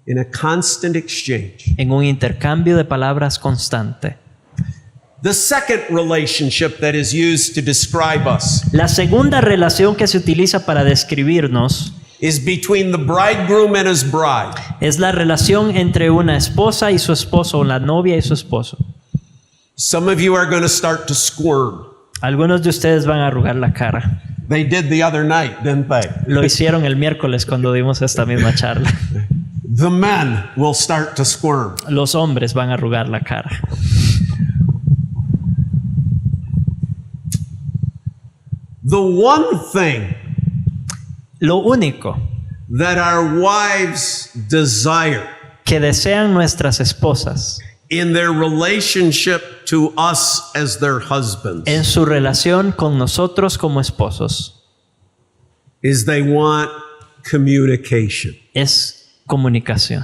in a constant exchange. en un intercambio de palabras constante. The second relationship that is used to describe us La segunda relación que se utiliza para describirnos is between the bridegroom and his bride. es la relación entre una esposa y su esposo, o la novia y su esposo. Some of you are going to start to squirm. Algunos de ustedes van a arrugar la cara. They did the other night, didn't they? Lo hicieron el miércoles cuando dimos esta misma charla. The men will start to squirm. Los hombres van a arrugar la cara. The one thing Lo único that our wives desire que desean nuestras esposas in their relationship to us as their husbands en su relación con nosotros como esposos is they want communication. es comunicación.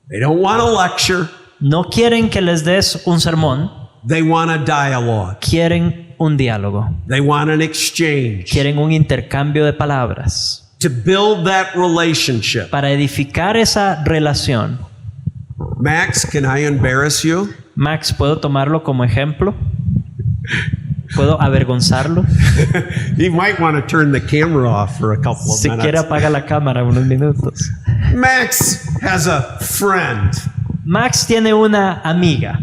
They don't want a lecture. No quieren que les des un sermón, They want a dialogue. quieren un diálogo, They want an exchange. quieren un intercambio de palabras. To build that relationship. Para edificar esa relación, Max, can I embarrass you? Max, ¿puedo tomarlo como ejemplo? ¿Puedo avergonzarlo? You might want to turn the camera off for a couple of Si quiere minutes. apaga la cámara unos minutos. Max has a friend. Max tiene una amiga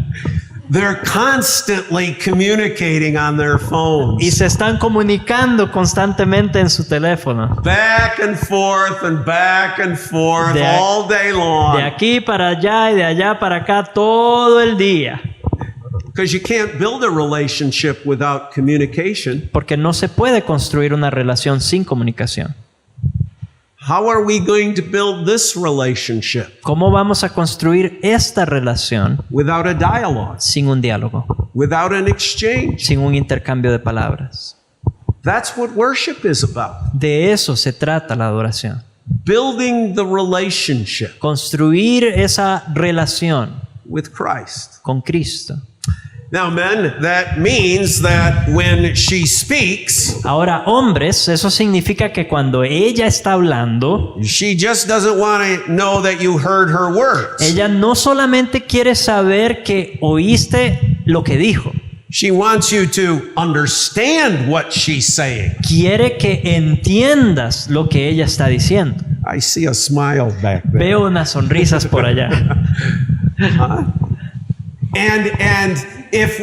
They're constantly communicating on their y phones. se están comunicando constantemente en su teléfono. Back and forth and back and forth De- all day De long. aquí para allá y de allá para acá todo el día. Because you can't build a relationship without communication. Porque no se puede construir una relación sin comunicación. How are we going to build this relationship ¿Cómo vamos a construir esta relación without a dialogue, sin un diálogo, without an exchange? sin un intercambio de palabras? That's what worship is about. De eso se trata la adoración. Building the relationship Construir esa relación with Christ. con Cristo. Now, men, that means that when she speaks, Ahora, hombres, eso significa que cuando ella está hablando, she just doesn't want to know that you heard her words. ella no solamente quiere saber que oíste lo que dijo, She wants you to understand what she's saying. quiere que entiendas lo que ella está diciendo. I see a smile back there. Veo unas sonrisas por allá. And if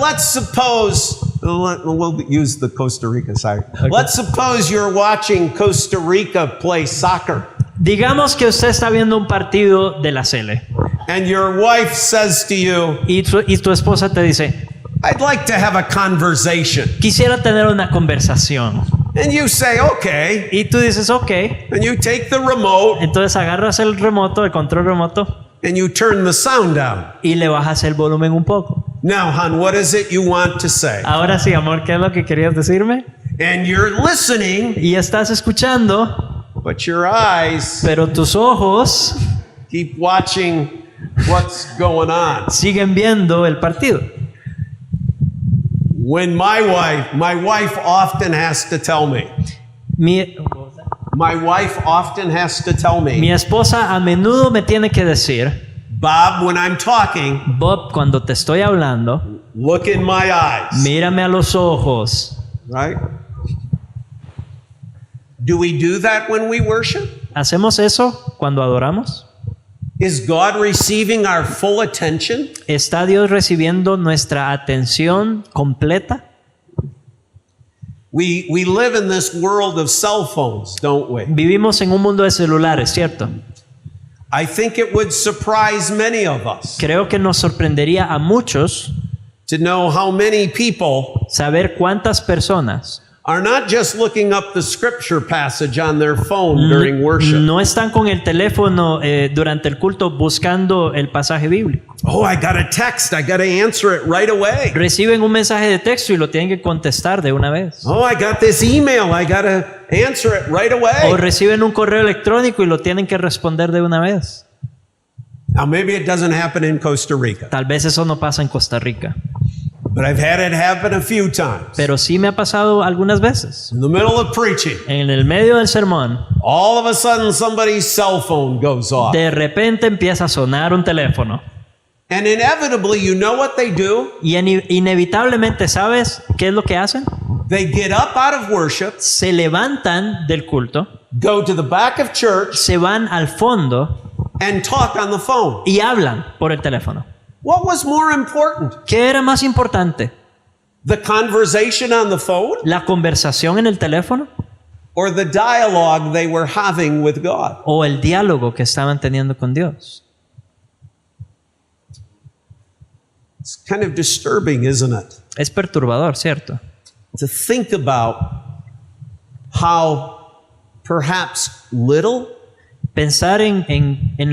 let's suppose we'll use the Costa Rica side. Okay. Let's suppose you're watching Costa Rica play soccer, Digamos que usted está viendo un partido de la Sele and your wife says to you, y tu esposa te dice, "I'd like to have a conversation," quisiera tener una conversación. and you say, "Okay," Y tú dices, ok. and you take the remote Entonces agarras el remoto, el control remoto, and you turn the sound down. y le bajas el volumen un poco. Now, hon, what is it you want to say? Ahora sí, amor, ¿qué es lo que querías decirme? And you're listening, Y estás escuchando, but your eyes pero tus ojos keep watching what's going on. siguen viendo el partido. When my wife often has to tell me. My wife often has to tell Mi me, esposa a menudo me tiene que decir, Bob, when I'm talking, Bob, cuando te estoy hablando, look in my eyes. mírame a los ojos. Right? Do we do that when we worship? ¿Hacemos eso cuando adoramos? Is God receiving our full attention? ¿Está Dios recibiendo nuestra atención completa? We live in this world of cell phones, don't we? Vivimos en un mundo de celulares, ¿cierto? I think it would surprise many of us Creo que nos sorprendería a muchos to know how many people saber cuántas personas are not just looking up the scripture passage on their phone during worship. No están con el teléfono durante el culto buscando el pasaje bíblico. Oh, I got a text. I got to answer it right away. Reciben un mensaje de texto y lo tienen que contestar de una vez. Oh, I got this email. I got to answer it right O away. reciben un correo electrónico y lo tienen que responder de una vez. Now, maybe it doesn't happen in Costa Rica, Tal vez eso no pasa en Costa Rica, but I've had it happen a few times. pero sí me ha pasado algunas veces. In the middle of preaching, En el medio del sermón, all of a sudden somebody's cell phone goes off. de repente empieza a sonar un teléfono. And inevitably, you know what they do? Y inevitablemente, ¿sabes qué es lo que hacen? They get up out of worship, Se levantan del culto, go to the back of church, se van al fondo and talk on the phone. y hablan por el teléfono. What was more important? ¿Qué era más importante? The conversation on the phone ¿La conversación en el teléfono or the dialogue they were having with God? o el diálogo que estaban teniendo con Dios? It's kind of disturbing, isn't it? Es perturbador, ¿cierto? To think about how perhaps little Pensar en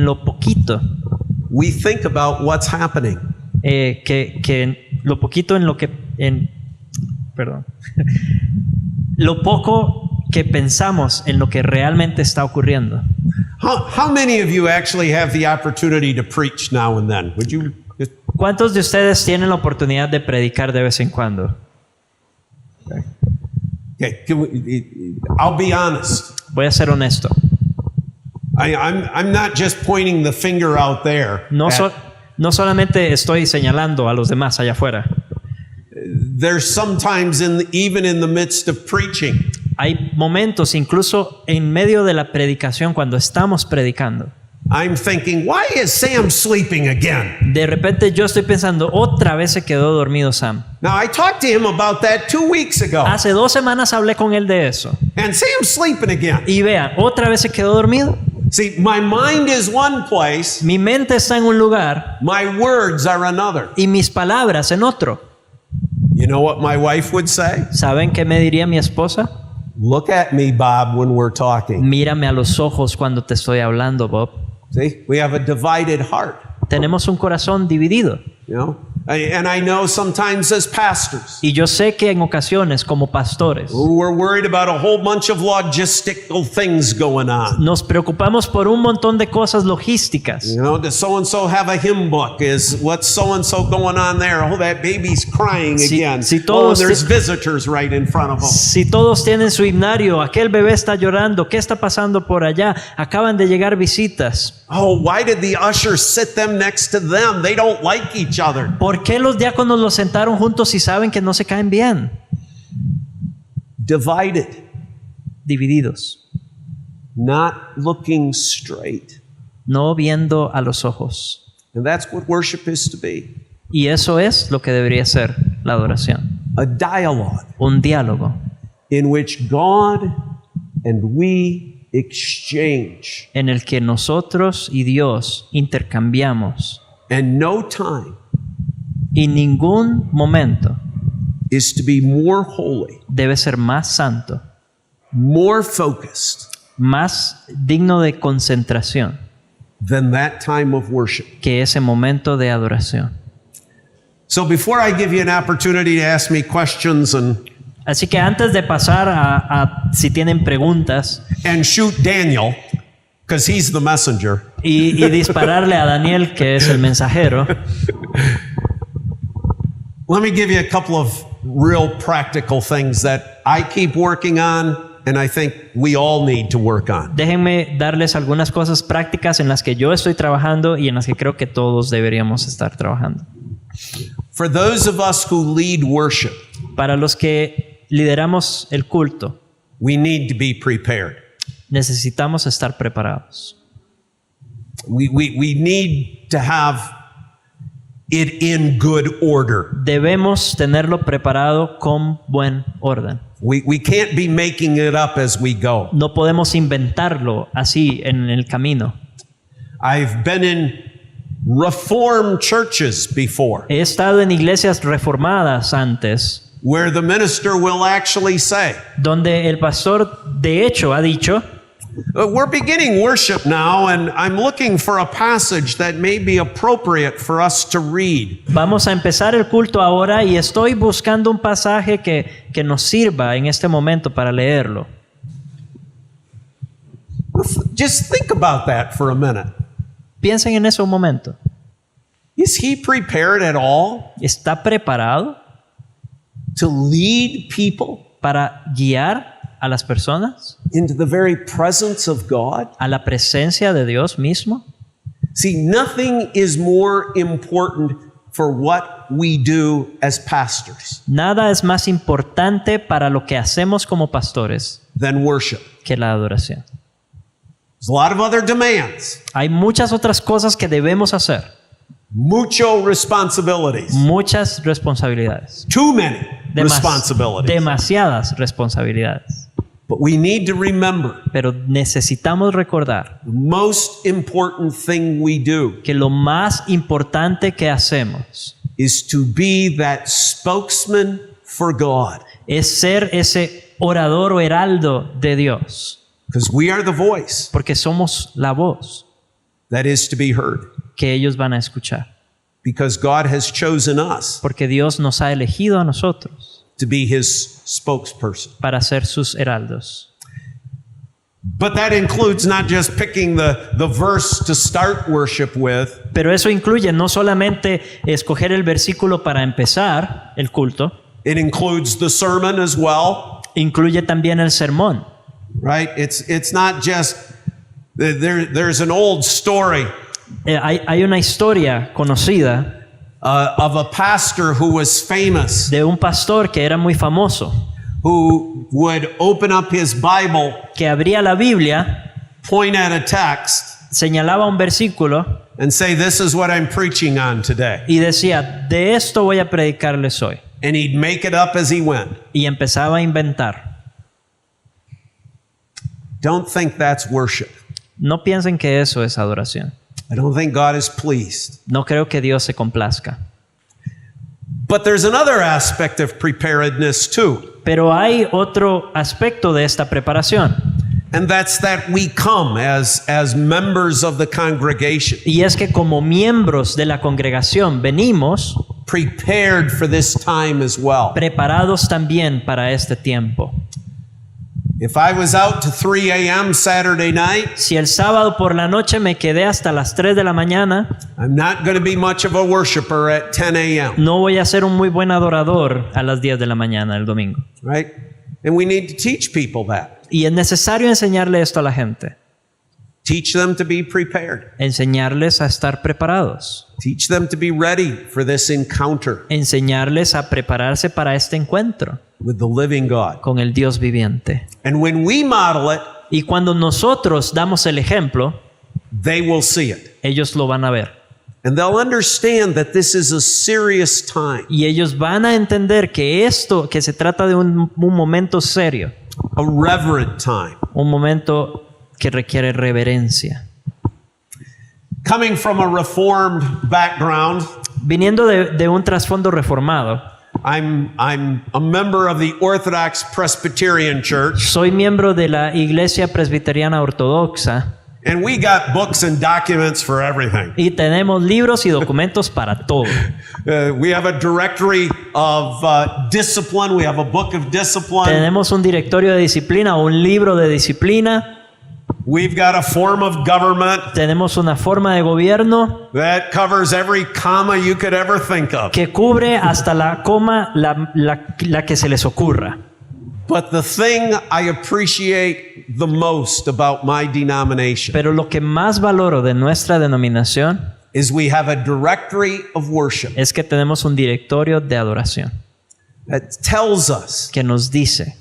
lo poquito, we think about what's happening. que lo poquito en lo que, perdón, lo poco que pensamos en lo que realmente está ocurriendo. How many of you actually have the opportunity to preach now and then? Would you? ¿Cuántos de ustedes tienen la oportunidad de predicar de vez en cuando? Okay, I'll be honest. Voy a ser honesto. I'm not just pointing the finger out there. No solamente estoy señalando a los demás allá afuera. There's sometimes even in the midst of preaching, Hay momentos, incluso en medio de la predicación, cuando estamos predicando, I'm thinking, why is Sam sleeping again? de repente yo estoy pensando, otra vez se quedó dormido Sam. Now, I talked to him about that 2 weeks ago, Hace 2 semanas hablé con él de eso. and Sam's sleeping again. Y vean, otra vez se quedó dormido. See, my mind is one place, Mi mente está en un lugar my words are another. y mis palabras en otro. You know what my wife would say? ¿Saben qué me diría mi esposa? Look at me, Bob, when we're talking. Mírame a los ojos cuando te estoy hablando, Bob. See, we have a divided heart, Tenemos un corazón dividido. you know? And I know sometimes as pastors, Y yo sé que en ocasiones como pastores we're worried about a whole bunch of logistical things going on. nos preocupamos por un montón de cosas logísticas. You know, does so-and-so have a hymn book? Is what's so-and-so going on there? Oh, that baby's crying Si- again. si Oh, todos and there's ti- visitors right in front of them. Si todos tienen su himnario, aquel bebé está llorando, ¿qué está pasando por allá? Acaban de llegar visitas. Oh, why did the usher sit them next to them? They don't like each other. ¿Por qué los diáconos los sentaron juntos si saben que no se caen bien? Divided, Divididos, not looking straight. no viendo a los ojos. And that's what worship is to be. Y eso es lo que debería ser la adoración. A dialogue Un diálogo in which God and we exchange. en el que nosotros y Dios intercambiamos. And no time Y ningún momento is to be more holy, debe ser más santo, more focused más digno de concentración than that time of worship. que ese momento de adoración. So before I give you an opportunity to ask me questions Así que antes de pasar a si tienen preguntas and shoot Daniel, because he's the messenger, y dispararle a Daniel, que es el mensajero, let me give you a couple of real practical things that I keep working on and I think we all need to work on. déjenme darles algunas cosas prácticas en las que yo estoy trabajando y en las que creo que todos deberíamos estar trabajando. For those of us who lead worship, Para los que lideramos el culto, we need to be prepared. necesitamos estar preparados. We need to have it in good order. Debemos tenerlo preparado con buen orden. We can't be making it up as we go. No podemos inventarlo así en el camino. I've been in Reformed churches before. He estado en iglesias reformadas antes where the minister will actually say, donde el pastor de hecho ha dicho, we're beginning worship now, and I'm looking for a passage that may be appropriate for us to read. vamos a empezar el culto ahora y estoy buscando un pasaje que nos sirva en este momento para leerlo. Just think about that for a minute. Piensen en eso un momento. Is he prepared at all ¿Está preparado to lead people para guiar a las personas into the very presence of God? a la presencia de Dios mismo? See, nothing is more important for what we do as pastors Nada es más importante para lo que hacemos como pastores than worship. que la adoración. There's a lot of other demands, Hay muchas otras cosas que debemos hacer, mucho responsibilities, muchas responsabilidades, too many Demas- responsibilities. demasiadas responsabilidades. But we need to remember Pero necesitamos recordar the most important thing we do que lo más importante que hacemos is to be that spokesman for God, es ser ese orador o heraldo de Dios, because we are the voice porque somos la voz that is to be heard, que ellos van a escuchar, because God has chosen us porque Dios nos ha elegido a nosotros to be his spokesperson. para ser sus heraldos. But that includes not just picking the verse to start worship with, Pero eso incluye no solamente escoger el versículo para empezar el culto, it includes the sermon as well, incluye también el sermón. right? It's not just, there's an old story Hay una historia conocida of a pastor who was famous, de un pastor que era muy famoso, who would open up his Bible, que abría la Biblia, point at a text, señalaba un versículo and say, this is what I'm preaching on today. y decía, de esto voy a predicarles hoy. And he'd make it up as he went. Y empezaba a inventar. Don't think that's worship. No piensen que eso es adoración. I don't think God is pleased. No creo que Dios se complazca. But there's another aspect of preparedness too. Pero hay otro aspecto de esta preparación. And that's that we come as members of the congregation, Y es que como miembros de la congregación venimos prepared for this time as well. preparados también para este tiempo. If I was out to 3 a.m. Saturday night, Si el sábado por la noche me quedé hasta las 3 de la mañana, I'm not going to be much of a worshiper at 10 a.m., no voy a ser un muy buen adorador a las 10 de la mañana el domingo. right? And we need to teach people that. Y es necesario enseñarle esto a la gente. Teach them to be prepared. Enseñarles a estar preparados. Teach them to be ready for this encounter Enseñarles a prepararse para este encuentro with the living God. con el Dios viviente. And when we model it, Y cuando nosotros damos el ejemplo, they will see it. ellos lo van a ver. And they'll understand that this is a serious time, Y ellos van a entender que que se trata de un momento serio, a reverent time. un momento que requiere reverencia. Coming from a reformed background, Viniendo de un trasfondo reformado, I'm a member of the Orthodox Presbyterian Church, soy miembro de la Iglesia Presbiteriana Ortodoxa and we got books and documents for everything. y tenemos libros y documentos para todo. We have a directory of discipline. We have a book of discipline. Tenemos un directorio de disciplina o un libro de disciplina. We've got a form of government Tenemos una forma de gobierno that covers every comma you could ever think of. que cubre hasta la coma la que se les ocurra. But the thing I appreciate the most about my denomination Pero lo que más valoro de nuestra denominación is we have a directory of worship es que tenemos un directorio de adoración that tells us que nos dice,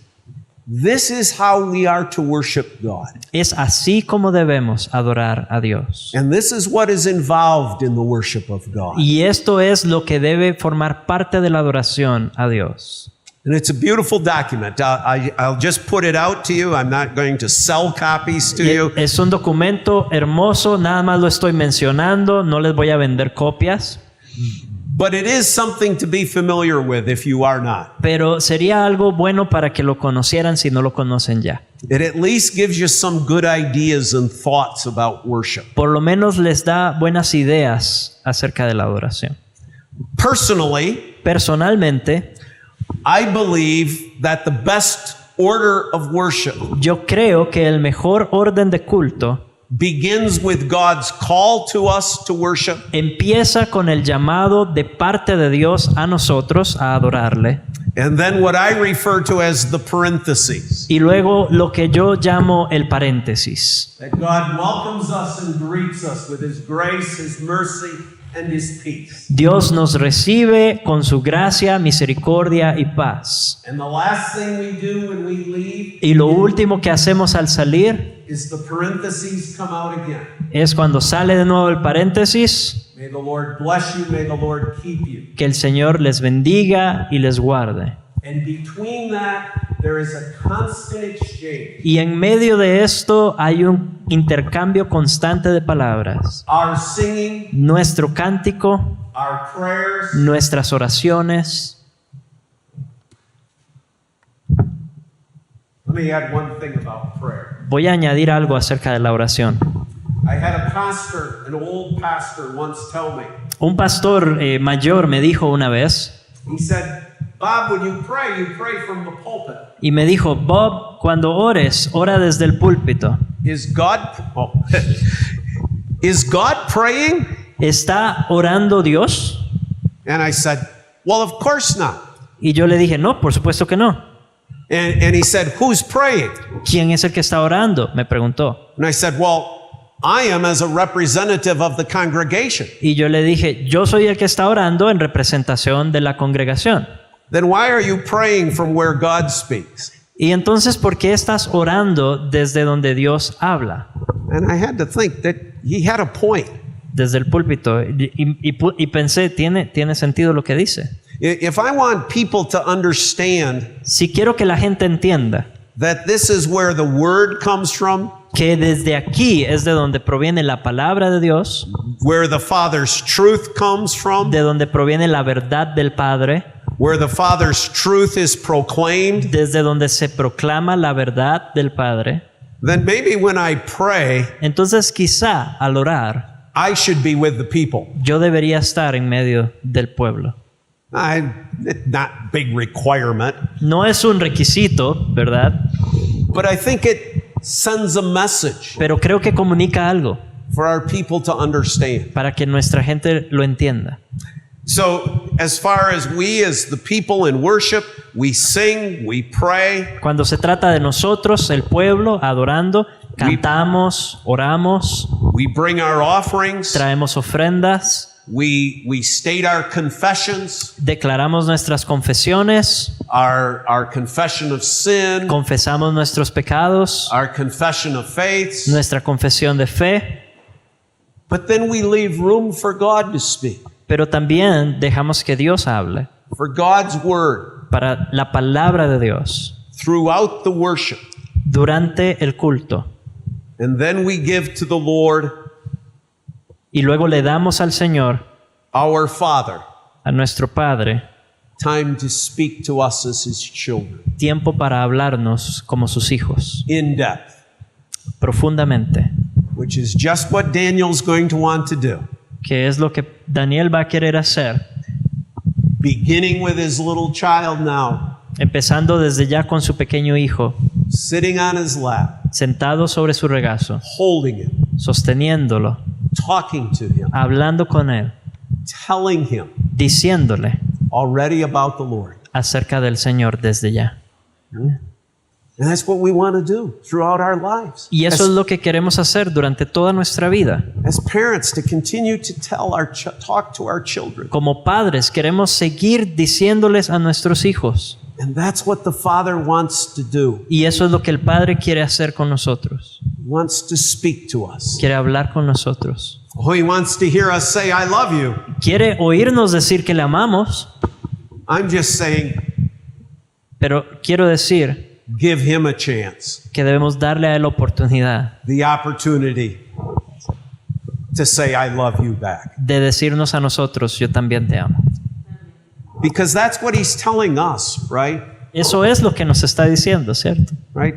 this is how we are to worship God. es así como debemos adorar a Dios. And this is what is involved in the worship of God. Y esto es lo que debe formar parte de la adoración a Dios. And it's a beautiful document. I'll just put it out to you. I'm not going to sell copies to you. Es un documento hermoso, nada más lo estoy mencionando, no les voy a vender copias. But it is something to be familiar with if you are not. pero sería algo bueno para que lo conocieran si no lo conocen ya. It at least gives you some good ideas and thoughts about worship. Por lo menos les da buenas ideas acerca de la adoración. Personally, Personalmente, I believe that the best order of worship yo creo que el mejor orden de culto begins with God's call to us to worship, empieza con el llamado de parte de Dios a nosotros a adorarle, and then what I refer to as the parentheses. y luego lo que yo llamo el paréntesis. That God welcomes us and greets us with His grace, His mercy, and His peace. Dios nos recibe con su gracia, misericordia y paz. And the last thing we do when we leave Y lo último que hacemos al salir is the parentheses come out again. es cuando sale de nuevo el paréntesis, May the Lord bless you, may the Lord keep you. que el Señor les bendiga y les guarde. And between that, there is a constant exchange. Y en medio de esto hay un intercambio constante de palabras. Our singing, Nuestro cántico, our prayers. nuestras oraciones. Let me add one thing about prayer. Voy a añadir algo acerca de la oración. I had a pastor, an old pastor, once tell me. Un pastor mayor me dijo una vez, He said, Bob, when you pray from the pulpit. y me dijo, Bob, cuando ores, ora desde el púlpito. Is God, oh, is God praying? ¿Está orando Dios? And I said, well, of course not. Y yo le dije, no, por supuesto que no. And he said, who's praying? ¿Quién es el que está orando? Me preguntó. And I said, well, I am as a representative of the congregation. Y yo le dije, yo soy el que está orando en representación de la congregación. Then why are you praying from where God speaks? Y entonces, ¿por qué estás orando desde donde Dios habla? And I had to think that he had a point. Desde el púlpito. Y pensé, tiene sentido lo que dice. If I want people to understand Si quiero que la gente entienda that this is where the word comes from, que desde aquí es de donde proviene la palabra de Dios, where the Father's truth comes from, de donde proviene la verdad del Padre, where the Father's truth is proclaimed, desde donde se proclama la verdad del Padre, then maybe when I pray, entonces quizá al orar I should be with the people. yo debería estar en medio del pueblo. It's not big requirement, No es un requisito, ¿verdad? but I think it sends a message Pero creo que comunica algo for our people to understand. para que nuestra gente lo entienda. So, as far as we as the people in worship, we sing, we pray, Cuando se trata de nosotros, el pueblo, adorando, cantamos, oramos, we bring our offerings, traemos ofrendas, we state our confessions, declaramos nuestras confesiones, our confession of sin, confesamos nuestros pecados, our confession of faiths, nuestra confesión de fe, but then we leave room for God to speak, pero también dejamos que Dios hable for God's word para la palabra de Dios throughout the worship. durante el culto. And then we give to the Lord, Y luego le damos al Señor, our Father, a nuestro Padre, time to speak to us as His children tiempo para hablarnos como sus hijos, in depth, profundamente, which is just what Daniel's going to want to do, que es lo que Daniel va a querer hacer, beginning with his little child now, empezando desde ya con su pequeño hijo, sitting on his lap, sentado sobre su regazo, holding him, sosteniéndolo, talking to him, hablando con él, telling him diciéndole already about the Lord. acerca del Señor desde ya. And that's what we want to do throughout our lives. Y eso es lo que queremos hacer durante toda nuestra vida. As parents, to continue to talk to our children. Como padres queremos seguir diciéndoles a nuestros hijos. And that's what the Father wants to do. Y eso es lo que el Padre quiere hacer con nosotros. He wants to speak to us. Quiere hablar con nosotros. Oh, He wants to hear us say, I love you. Quiere oírnos decir que le amamos, I'm just saying, pero quiero decir give Him a chance, que debemos darle a él oportunidad the opportunity to say, I love you back. de decirnos a nosotros, yo también te amo. Because that's what he's telling us, right? Eso es lo que nos está diciendo, ¿cierto? Right?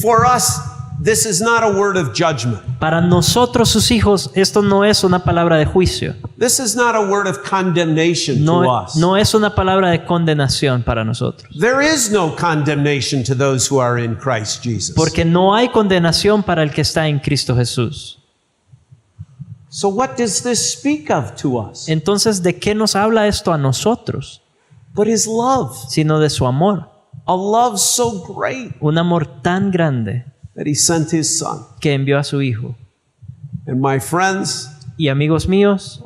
For us, this is not a word of judgment. Para nosotros, sus hijos, esto no es una palabra de juicio. This is not a word of condemnation to No, us. no es una palabra de condenación para nosotros. There is no condemnation to those who are in Christ Jesus. Porque no hay condenación para el que está en Cristo Jesús. So what does this speak of to us? Entonces, ¿de qué nos habla esto a nosotros? But his love. Sino de su amor. A love so great Un amor tan grande that he sent his son. que envió a su Hijo. And my friends, Y amigos míos,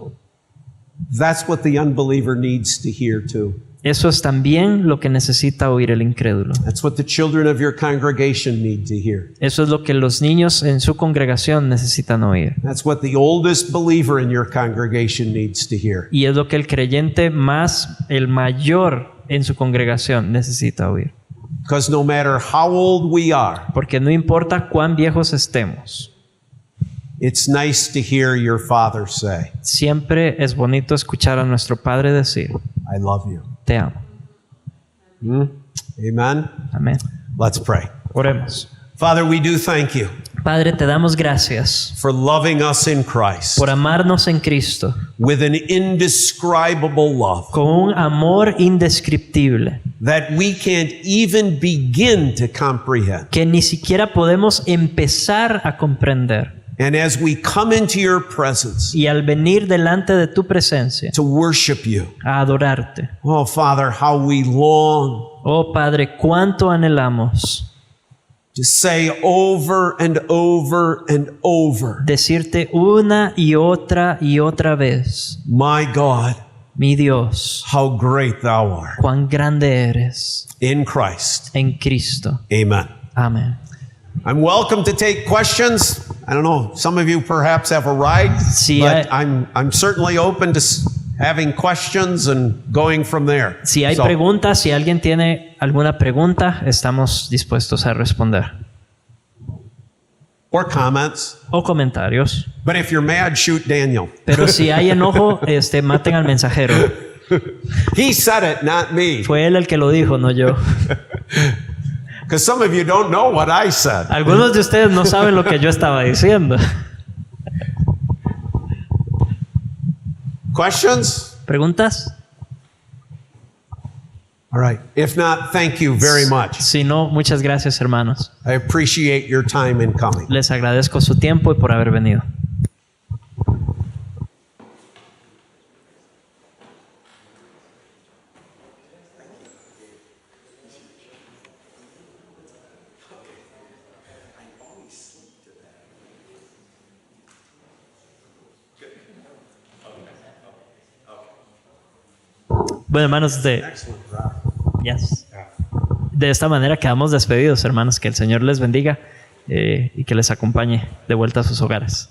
that's what the unbeliever needs to hear too. eso es también lo que necesita oír el incrédulo. That's what the children of your congregation need to hear. Eso es lo que los niños en su congregación necesitan oír. That's what the oldest believer in your congregation needs to hear. Y es lo que el creyente más, el mayor en su congregación necesita oír. Because no matter how old we are, Porque no importa cuán viejos estemos, it's nice to hear your father say, siempre es bonito escuchar a nuestro Padre decir, I love you. te amo. Amen. Amén. Let's pray. Oremos. Father, we do thank you Padre, te damos gracias for loving us in Christ por amarnos en Cristo with an indescribable love con un amor indescriptible that we can't even begin to comprehend. que ni siquiera podemos empezar a comprender. And as we come into your presence Y al venir delante de tu presencia to worship you, a adorarte, oh Father, how we long oh Padre, cuánto anhelamos to say over and over and over, decirte una y otra vez, my God, mi Dios, how great thou art. cuán grande eres In Christ. en Cristo. Amen. Amén. I'm welcome to take questions. I don't know, some of you perhaps have arrived, Sí, but I'm certainly open to having questions and going from there. Si hay So, preguntas, si alguien tiene alguna pregunta, estamos dispuestos a responder. or comments. O comentarios. But if you're mad, shoot Daniel. Pero si hay enojo, maten al mensajero. He said it, not me. Fue él el que lo dijo, no yo. Because some of you don't know what I said. Algunos de ustedes no saben lo que yo estaba diciendo. Questions? ¿Preguntas? All right. If not, thank you very much. Si no, muchas gracias, hermanos. I appreciate your time in coming. Les agradezco su tiempo y por haber venido. Bueno, hermanos, de esta manera quedamos despedidos, hermanos. Que el Señor les bendiga y que les acompañe de vuelta a sus hogares.